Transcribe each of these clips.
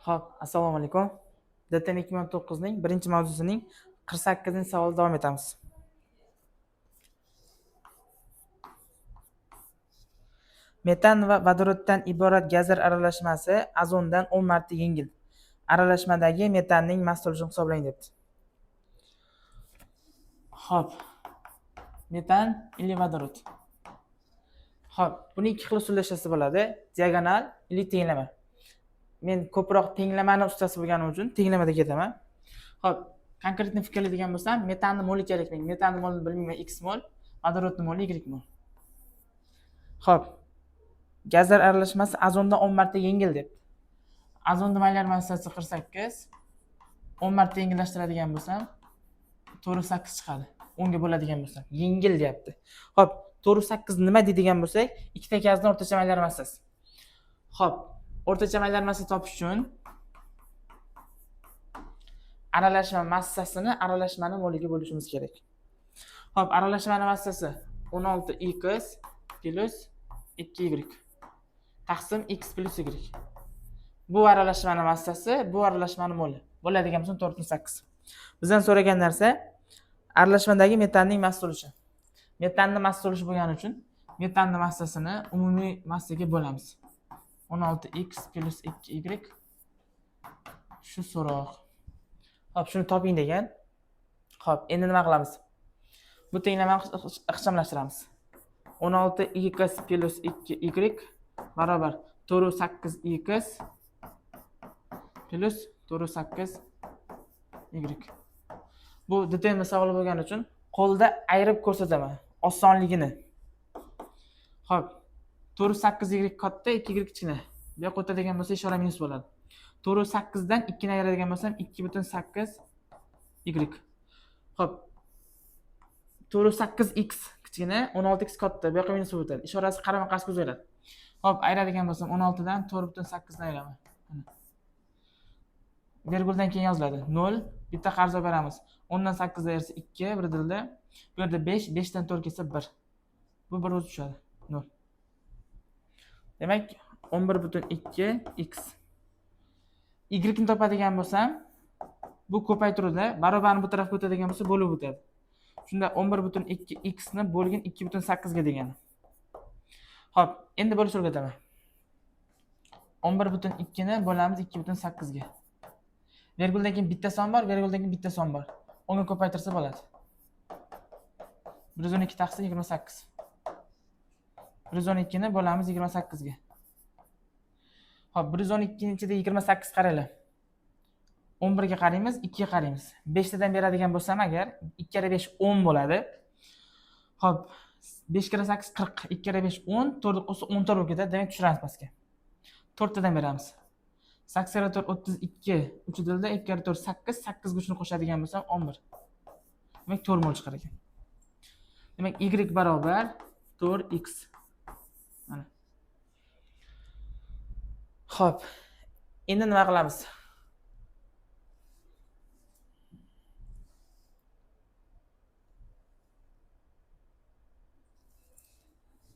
Xo'p, assalomu alaykum. DTM 2019 ning birinchi mavzusining 48-savolida davom etamiz. Metan va vodoroddan iborat gazlar aralashmasi azondan 10 marta yengil. Aralashmadagi metanning massa ulushini hisoblang debdi. Xo'p, metan ili vodorod. Xo'p, buni ikki xil usullashasi bo'ladi: diagonal ili tenglama. Men ko'proq tenglamani ustasi bo'lganim uchun tenglamada ketaman. Xo'p, konkretni fikrlaydigan bo'lsam, metanning moli kerak menga. Metanning molini bilmayman, x mol, vodorodning moli y mol. Xo'p, gazlar aralashmasi azondan 10 marta yengil debdi. Azonning molyar massasi 48, 10 marta yengillashtiradigan bo'lsam 4.8 chiqadi. 10 ga bo'ladigan bo'lsam, yengil deyapti. Xo'p, 4.8 nima deydigan bo'lsak, ikkita gazning o'rtacha molyar massasi. Xo'p, o'rtacha molyar massa topish uchun aralashma massasini aralashmani moliga bo'lishimiz kerak. Xo'p, aralashmani massasi 16x plus 2y taqsim x plus y. Bu aralashmani massasi, bu aralashmani moli. Bo'ladigan bo'lsa 4.8. Bizdan so'ragan narsa aralashmadagi metanning massa ulushi. Metanning massa ulushi bo'lgani uchun metanning massasini umumiy massaga bo'lamiz. 16x plus 2y shu so'roq. Xo'p, shuni toping degan. Xo'p, endi nima qilamiz? Bu tenglamani ixchamlashtiramiz. 16x plus 2y barobar 4.8x plus 4.8y. Bu DTM savoli bo'lgani uchun qo'lda ayirib ko'rsataman osonligini. Xo'p, 4.8y katta, 2y kichkina. Bu yoqqa o'tadigan bo'lsa ishora minus bo'ladi. 4.8 dan 2 ni ayiradigan bo'lsam 2.8y. Xo'p, 4.8x kichkina, 16x katta. Bu yoqqa minus o'tadi. Ishorasi qarama-qarshi o'zgaradi. Xo'p, ayiradigan bo'lsam 16 dan 4.8 ni ayiraman. Virguldan keyin yoziladi. 0, bitta qarz olib beramiz. 10 dan 8 ayirsa 2, bir dilda. Bu yerda 5, 5 dan 4 kelsa 1. Bu 1 o'zi tushadi. 0. Demak, 11.2x. Y ni topadigan bo'lsam, bu ko'paytiruvda barobarni bu tarafga o'tadigan bo'lsa bo'lib o'tadi. Shunda 11.2x ni bo'lgan 2.8 ga degani. Xo'p, endi bo'lish o'rgataman. 11.2 ni bo'lamiz 2.8 ga. Virguldan keyin bitta son bor, virguldan keyin bitta son bor. 10 ga ko'paytirsa bo'ladi. 112 taqsim 28. 112 ni bo'lamiz 28 ga. Xo'p, 112 ning ichida 28 qaranglar. 11 ga qaraymiz, 2 ga qaraymiz. 5 tadan beradigan bo'lsam agar 2 kere 5 10 bo'ladi. Xo'p, 5 kere 8 40, 2 kere 5 10, 4 qo'shsa 14 bo'lib ketadi. Demak, tushiramiz pastga. 4 tadan beramiz. 8 kere 4 32, 3 dilda 2 kere 4 8, 8 go'shini qo'shadigan bo'lsam 11. Demak, 4 mol chiqar ekan. Demak, y barobar 4x. Mana. Xo'p, endi nima qilamiz?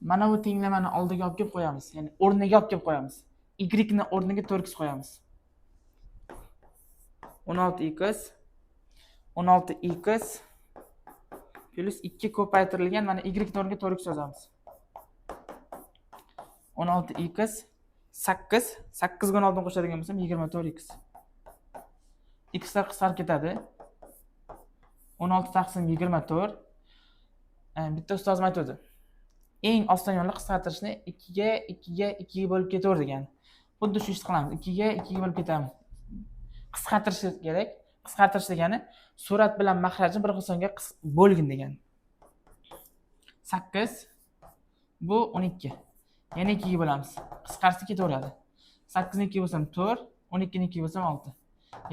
Mana bu tenglamani oldiga olib kelib qo'yamiz. Ya'ni o'rniga olib kelib qo'yamiz. Y ni o'rniga 4x qo'yamiz. 16x 16x plus 2 ko'paytirilgan, mana y ni o'rniga 4x yozamiz. 16x 8, 8 ga 16 qo'shadigan bo'lsam 24x. X lar qisqarib ketadi. 16 taqsim 24. Bitta ustozim aytdi. Eng oson yo'li qisqartirishni 2 ga 2 ga 2 ga bo'lib ketaver degan. Xuddi shu ishni qilamiz. 2 ga 2 ga bo'lib ketamiz. Qisqartirish kerak. Qisqartirish degani surat bilan mahrajni bir xilsonga bo'lgin degan. 8 bu 12. Yana 2 ga bo'lamiz. Qisqarsa ketaveradi. 8 ni 2 bo'lsam 4, 12 ni 2 bo'lsam 6.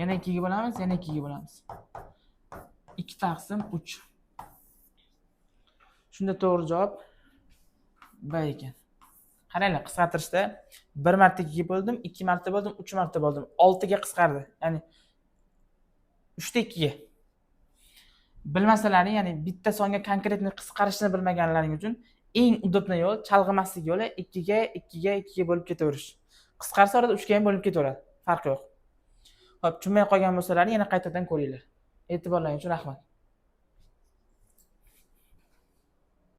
Yana 2 ga bo'lamiz, yana 2 ga bo'lamiz. 2 taqsim 3. Shunda to'g'ri javob B ekan. Qaranglar, qisqartirishda 1 marta 2 ga bo'ldim, 2 marta bo'ldim, 3 marta bo'ldim. 6 ga qisqardi. Ya'ni 3 ta 2 ga. Bilmasalaring, ya'ni bitta songa konkretni qisqarishni bilmaganlaring uchun eng udobni yo'l, chalg'imaslik yo'li 2 ga 2 ga 2 ga bo'lib ketaverish. Qisqarsa orada 3 ga ham bo'lib ketaveradi. Farqi yo'q. Xo'p, tushunmay qolgan bo'lsalaring yana qaytadan ko'ringlar. E'tiborlaringiz uchun rahmat.